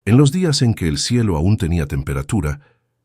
En los días en que el cielo aún tenía temperatura,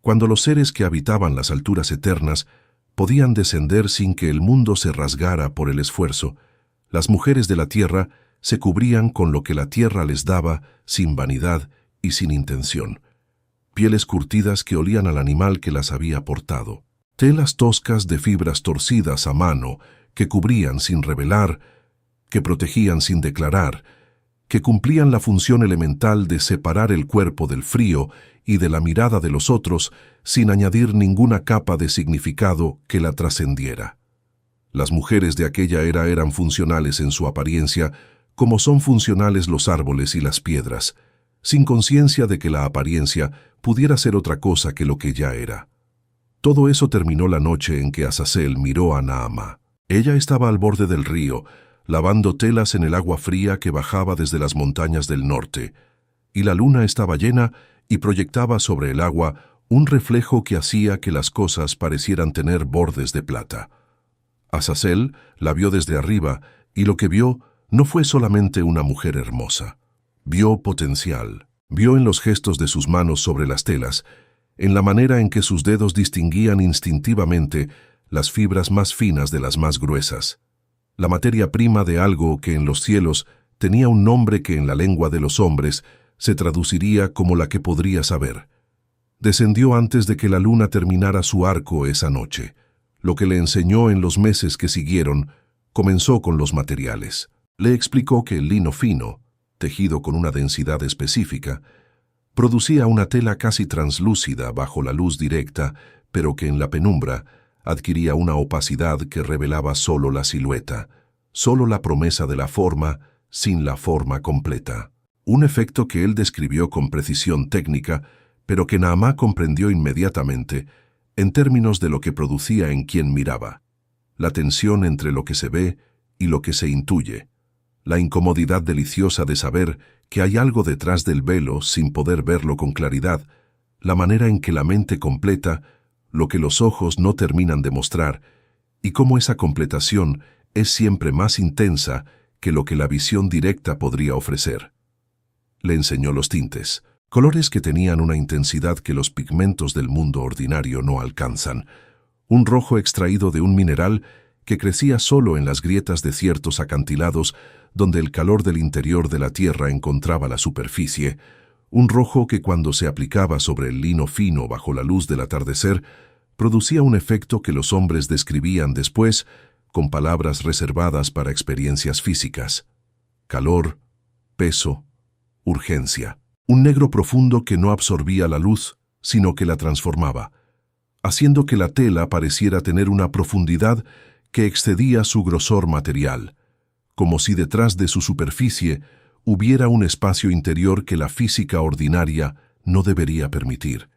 cuando los seres que habitaban las alturas eternas podían descender sin que el mundo se rasgara por el esfuerzo, las mujeres de la tierra se cubrían con lo que la tierra les daba sin vanidad y sin intención. Pieles curtidas que olían al animal que las había portado. Telas toscas de fibras torcidas a mano que cubrían sin revelar, que protegían sin declarar, que cumplían la función elemental de separar el cuerpo del frío y de la mirada de los otros sin añadir ninguna capa de significado que la trascendiera. Las mujeres de aquella era eran funcionales en su apariencia, como son funcionales los árboles y las piedras, sin conciencia de que la apariencia pudiera ser otra cosa que lo que ya era. Todo eso terminó la noche en que Azazel miró a Naamá. Ella estaba al borde del río, lavando telas en el agua fría que bajaba desde las montañas del norte, y la luna estaba llena y proyectaba sobre el agua un reflejo que hacía que las cosas parecieran tener bordes de plata. Azazel la vio desde arriba, y lo que vio no fue solamente una mujer hermosa. Vio potencial, vio en los gestos de sus manos sobre las telas, en la manera en que sus dedos distinguían instintivamente las fibras más finas de las más gruesas, la materia prima de algo que en los cielos tenía un nombre que en la lengua de los hombres se traduciría como la que podría saber. Descendió antes de que la luna terminara su arco esa noche. Lo que le enseñó en los meses que siguieron comenzó con los materiales. Le explicó que el lino fino, tejido con una densidad específica, producía una tela casi translúcida bajo la luz directa, pero que en la penumbra adquiría una opacidad que revelaba solo la silueta, solo la promesa de la forma, sin la forma completa. Un efecto que él describió con precisión técnica, pero que Naamá comprendió inmediatamente, en términos de lo que producía en quien miraba. La tensión entre lo que se ve y lo que se intuye. La incomodidad deliciosa de saber que hay algo detrás del velo sin poder verlo con claridad, la manera en que la mente completa lo que los ojos no terminan de mostrar, y cómo esa completación es siempre más intensa que lo que la visión directa podría ofrecer. Le enseñó los tintes, colores que tenían una intensidad que los pigmentos del mundo ordinario no alcanzan, un rojo extraído de un mineral que crecía solo en las grietas de ciertos acantilados donde el calor del interior de la tierra encontraba la superficie, un rojo que cuando se aplicaba sobre el lino fino bajo la luz del atardecer, producía un efecto que los hombres describían después con palabras reservadas para experiencias físicas. Calor, peso, urgencia. Un negro profundo que no absorbía la luz, sino que la transformaba, haciendo que la tela pareciera tener una profundidad que excedía su grosor material, como si detrás de su superficie hubiera un espacio interior que la física ordinaria no debería permitir.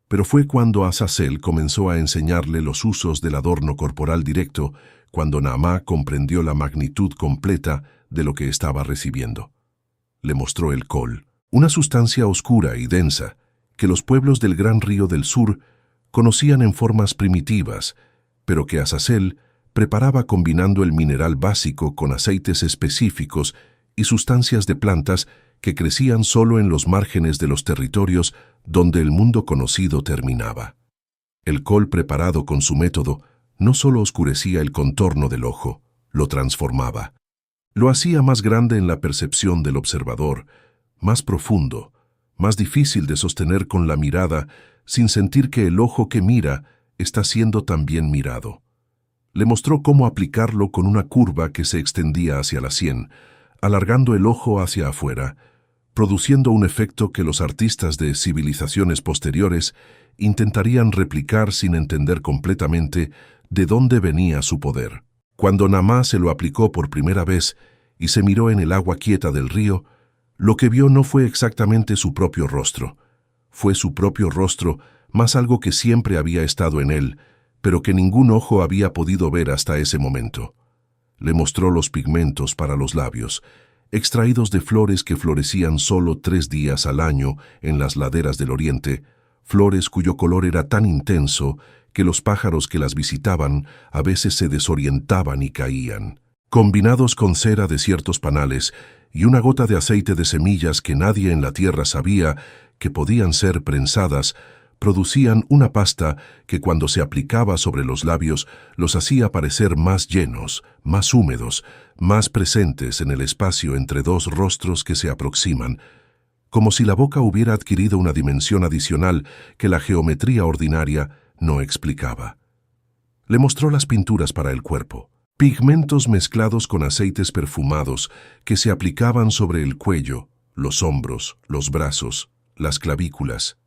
Pero fue cuando Azazel comenzó a enseñarle los usos del adorno corporal directo, cuando Naamá comprendió la magnitud completa de lo que estaba recibiendo. Le mostró el col, una sustancia oscura y densa que los pueblos del gran río del sur conocían en formas primitivas, pero que Azazel preparaba combinando el mineral básico con aceites específicos y sustancias de plantas que crecían solo en los márgenes de los territorios donde el mundo conocido terminaba. El col preparado con su método no solo oscurecía el contorno del ojo, lo transformaba. Lo hacía más grande en la percepción del observador, más profundo, más difícil de sostener con la mirada sin sentir que el ojo que mira está siendo también mirado. Le mostró cómo aplicarlo con una curva que se extendía hacia la sien, alargando el ojo hacia afuera, produciendo un efecto que los artistas de civilizaciones posteriores intentarían replicar sin entender completamente de dónde venía su poder. Cuando Naamá se lo aplicó por primera vez y se miró en el agua quieta del río, lo que vio no fue exactamente su propio rostro. Fue su propio rostro, más algo que siempre había estado en él, pero que ningún ojo había podido ver hasta ese momento. Le mostró los pigmentos para los labios, extraídos de flores que florecían solo 3 días al año en las laderas del oriente, flores cuyo color era tan intenso que los pájaros que las visitaban a veces se desorientaban y caían. Combinados con cera de ciertos panales, y una gota de aceite de semillas que nadie en la tierra sabía que podían ser prensadas, producían una pasta que cuando se aplicaba sobre los labios los hacía parecer más llenos, más húmedos, más presentes en el espacio entre dos rostros que se aproximan, como si la boca hubiera adquirido una dimensión adicional que la geometría ordinaria no explicaba. Le mostró las pinturas para el cuerpo, pigmentos mezclados con aceites perfumados que se aplicaban sobre el cuello, los hombros, los brazos, las clavículas,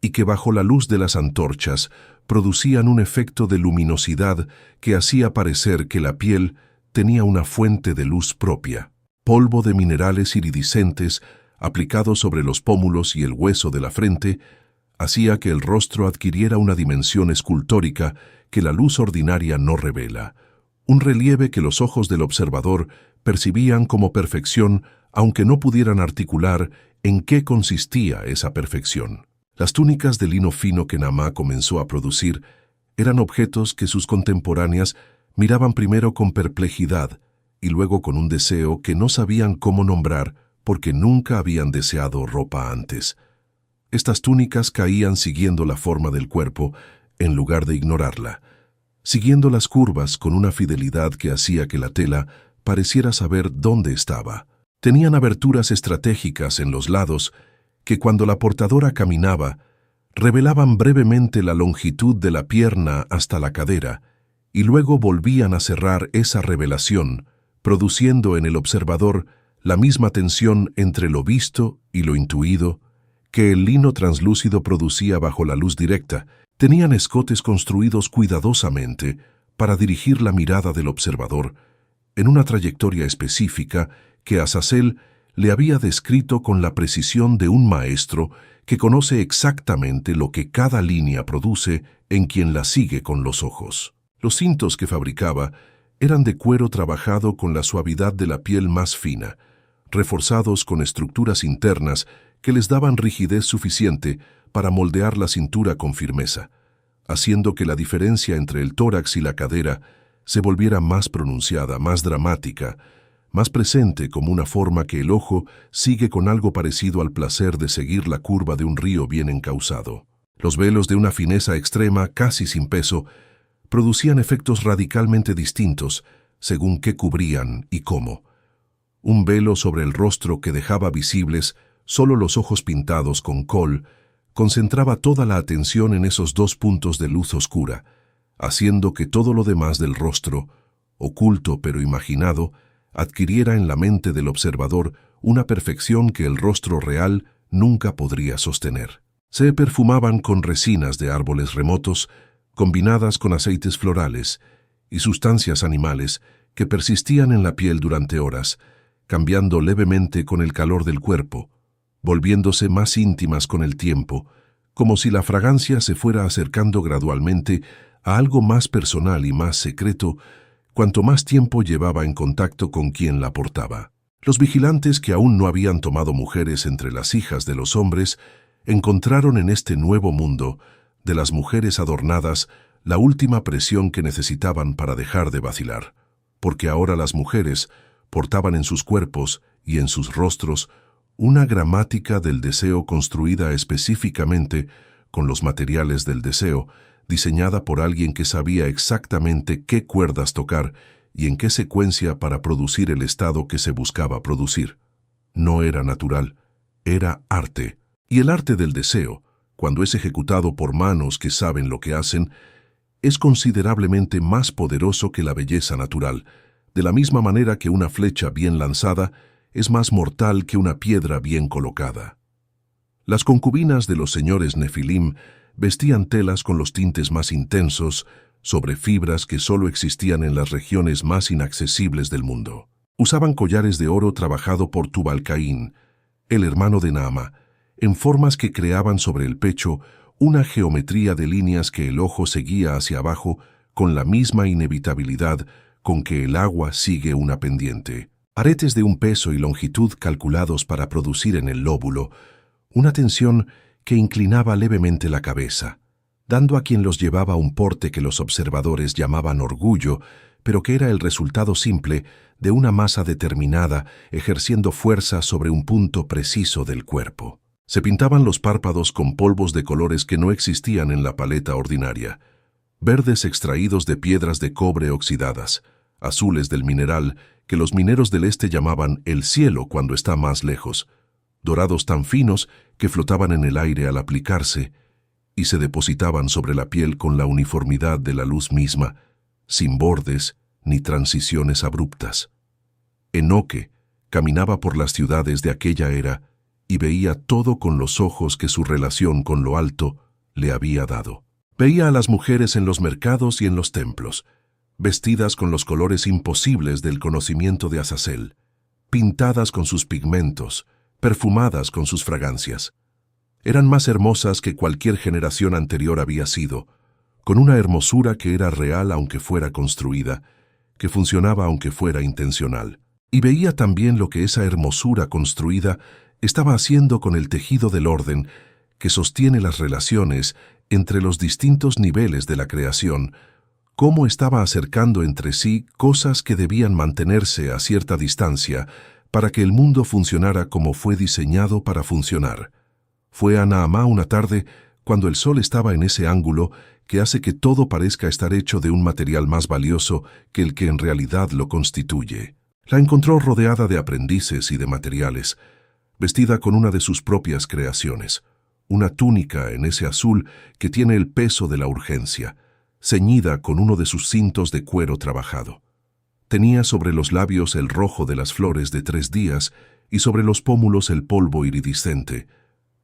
y que bajo la luz de las antorchas producían un efecto de luminosidad que hacía parecer que la piel tenía una fuente de luz propia. Polvo de minerales iridiscentes aplicado sobre los pómulos y el hueso de la frente hacía que el rostro adquiriera una dimensión escultórica que la luz ordinaria no revela, un relieve que los ojos del observador percibían como perfección, aunque no pudieran articular en qué consistía esa perfección. Las túnicas de lino fino que Naamá comenzó a producir eran objetos que sus contemporáneas miraban primero con perplejidad y luego con un deseo que no sabían cómo nombrar porque nunca habían deseado ropa antes. Estas túnicas caían siguiendo la forma del cuerpo en lugar de ignorarla, siguiendo las curvas con una fidelidad que hacía que la tela pareciera saber dónde estaba. Tenían aberturas estratégicas en los lados que cuando la portadora caminaba, revelaban brevemente la longitud de la pierna hasta la cadera y luego volvían a cerrar esa revelación, produciendo en el observador la misma tensión entre lo visto y lo intuido que el lino translúcido producía bajo la luz directa. Tenían escotes construidos cuidadosamente para dirigir la mirada del observador en una trayectoria específica que Azazel le había descrito con la precisión de un maestro que conoce exactamente lo que cada línea produce en quien la sigue con los ojos. Los cintos que fabricaba eran de cuero trabajado con la suavidad de la piel más fina, reforzados con estructuras internas que les daban rigidez suficiente para moldear la cintura con firmeza, haciendo que la diferencia entre el tórax y la cadera se volviera más pronunciada, más dramática, más presente como una forma que el ojo sigue con algo parecido al placer de seguir la curva de un río bien encauzado. Los velos de una fineza extrema, casi sin peso, producían efectos radicalmente distintos según qué cubrían y cómo. Un velo sobre el rostro que dejaba visibles solo los ojos pintados con col concentraba toda la atención en esos dos puntos de luz oscura, haciendo que todo lo demás del rostro, oculto pero imaginado, adquiriera en la mente del observador una perfección que el rostro real nunca podría sostener. Se perfumaban con resinas de árboles remotos, combinadas con aceites florales y sustancias animales que persistían en la piel durante horas, cambiando levemente con el calor del cuerpo, volviéndose más íntimas con el tiempo, como si la fragancia se fuera acercando gradualmente a algo más personal y más secreto cuanto más tiempo llevaba en contacto con quien la portaba. Los vigilantes que aún no habían tomado mujeres entre las hijas de los hombres encontraron en este nuevo mundo de las mujeres adornadas la última presión que necesitaban para dejar de vacilar, porque ahora las mujeres portaban en sus cuerpos y en sus rostros una gramática del deseo construida específicamente con los materiales del deseo, diseñada por alguien que sabía exactamente qué cuerdas tocar y en qué secuencia para producir el estado que se buscaba producir. No era natural, era arte. Y el arte del deseo, cuando es ejecutado por manos que saben lo que hacen, es considerablemente más poderoso que la belleza natural, de la misma manera que una flecha bien lanzada es más mortal que una piedra bien colocada. Las concubinas de los señores Nefilim vestían telas con los tintes más intensos sobre fibras que solo existían en las regiones más inaccesibles del mundo. Usaban collares de oro trabajado por Tubal-Caín, el hermano de Naamá, en formas que creaban sobre el pecho una geometría de líneas que el ojo seguía hacia abajo con la misma inevitabilidad con que el agua sigue una pendiente. Aretes de un peso y longitud calculados para producir en el lóbulo una tensión que inclinaba levemente la cabeza, dando a quien los llevaba un porte que los observadores llamaban orgullo, pero que era el resultado simple de una masa determinada ejerciendo fuerza sobre un punto preciso del cuerpo. Se pintaban los párpados con polvos de colores que no existían en la paleta ordinaria. Verdes extraídos de piedras de cobre oxidadas, azules del mineral que los mineros del este llamaban el cielo cuando está más lejos, dorados tan finos que flotaban en el aire al aplicarse y se depositaban sobre la piel con la uniformidad de la luz misma, sin bordes ni transiciones abruptas. Enoque caminaba por las ciudades de aquella era y veía todo con los ojos que su relación con lo alto le había dado. Veía a las mujeres en los mercados y en los templos, vestidas con los colores imposibles del conocimiento de Azazel, pintadas con sus pigmentos, perfumadas con sus fragancias. Eran más hermosas que cualquier generación anterior había sido, con una hermosura que era real aunque fuera construida, que funcionaba aunque fuera intencional. Y veía también lo que esa hermosura construida estaba haciendo con el tejido del orden que sostiene las relaciones entre los distintos niveles de la creación, cómo estaba acercando entre sí cosas que debían mantenerse a cierta distancia para que el mundo funcionara como fue diseñado para funcionar. Fue a Naamá una tarde cuando el sol estaba en ese ángulo que hace que todo parezca estar hecho de un material más valioso que el que en realidad lo constituye. La encontró rodeada de aprendices y de materiales, vestida con una de sus propias creaciones, una túnica en ese azul que tiene el peso de la urgencia, ceñida con uno de sus cintos de cuero trabajado. Tenía sobre los labios el rojo de las flores de 3 días y sobre los pómulos el polvo iridiscente,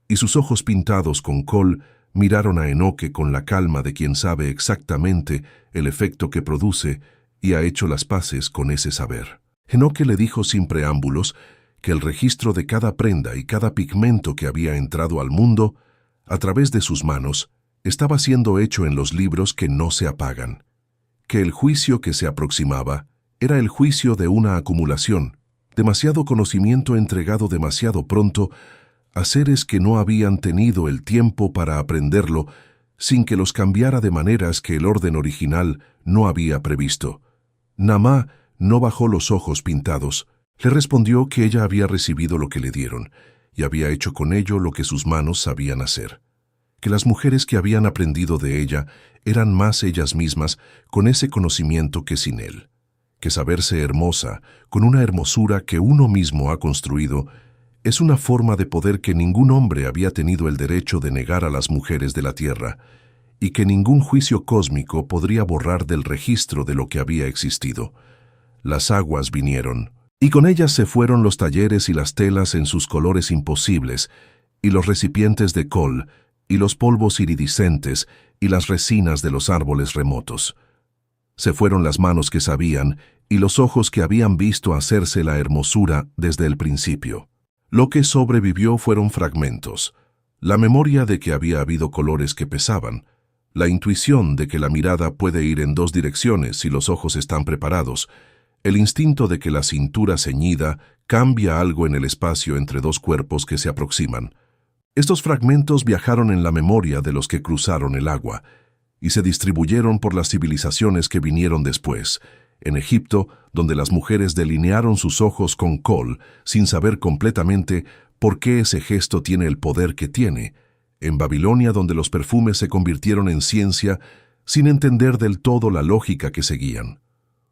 y sus ojos pintados con col miraron a Enoque con la calma de quien sabe exactamente el efecto que produce y ha hecho las paces con ese saber. Enoque le dijo sin preámbulos que el registro de cada prenda y cada pigmento que había entrado al mundo, a través de sus manos, estaba siendo hecho en los libros que no se apagan, que el juicio que se aproximaba era el juicio de una acumulación, demasiado conocimiento entregado demasiado pronto a seres que no habían tenido el tiempo para aprenderlo sin que los cambiara de maneras que el orden original no había previsto. Naamá no bajó los ojos pintados. Le respondió que ella había recibido lo que le dieron y había hecho con ello lo que sus manos sabían hacer, que las mujeres que habían aprendido de ella eran más ellas mismas con ese conocimiento que sin él, que saberse hermosa con una hermosura que uno mismo ha construido es una forma de poder que ningún hombre había tenido el derecho de negar a las mujeres de la tierra y que ningún juicio cósmico podría borrar del registro de lo que había existido. Las aguas vinieron, y con ellas se fueron los talleres y las telas en sus colores imposibles, y los recipientes de col, y los polvos iridiscentes, y las resinas de los árboles remotos. Se fueron las manos que sabían, y los ojos que habían visto hacerse la hermosura desde el principio. Lo que sobrevivió fueron fragmentos, la memoria de que había habido colores que pesaban, la intuición de que la mirada puede ir en 2 direcciones si los ojos están preparados, el instinto de que la cintura ceñida cambia algo en el espacio entre 2 cuerpos que se aproximan. Estos fragmentos viajaron en la memoria de los que cruzaron el agua y se distribuyeron por las civilizaciones que vinieron después. En Egipto, donde las mujeres delinearon sus ojos con col sin saber completamente por qué ese gesto tiene el poder que tiene. En Babilonia, donde los perfumes se convirtieron en ciencia sin entender del todo la lógica que seguían.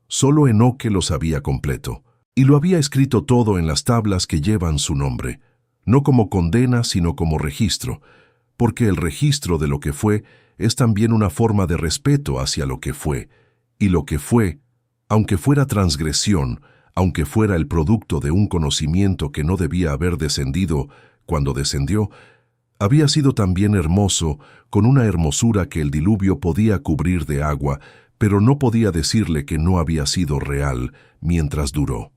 Solo Enoque lo sabía completo, y lo había escrito todo en las tablas que llevan su nombre, no como condena sino como registro, porque el registro de lo que fue es también una forma de respeto hacia lo que fue, y lo que fue, aunque fuera transgresión, aunque fuera el producto de un conocimiento que no debía haber descendido cuando descendió, había sido también hermoso, con una hermosura que el diluvio podía cubrir de agua, pero no podía decirle que no había sido real mientras duró.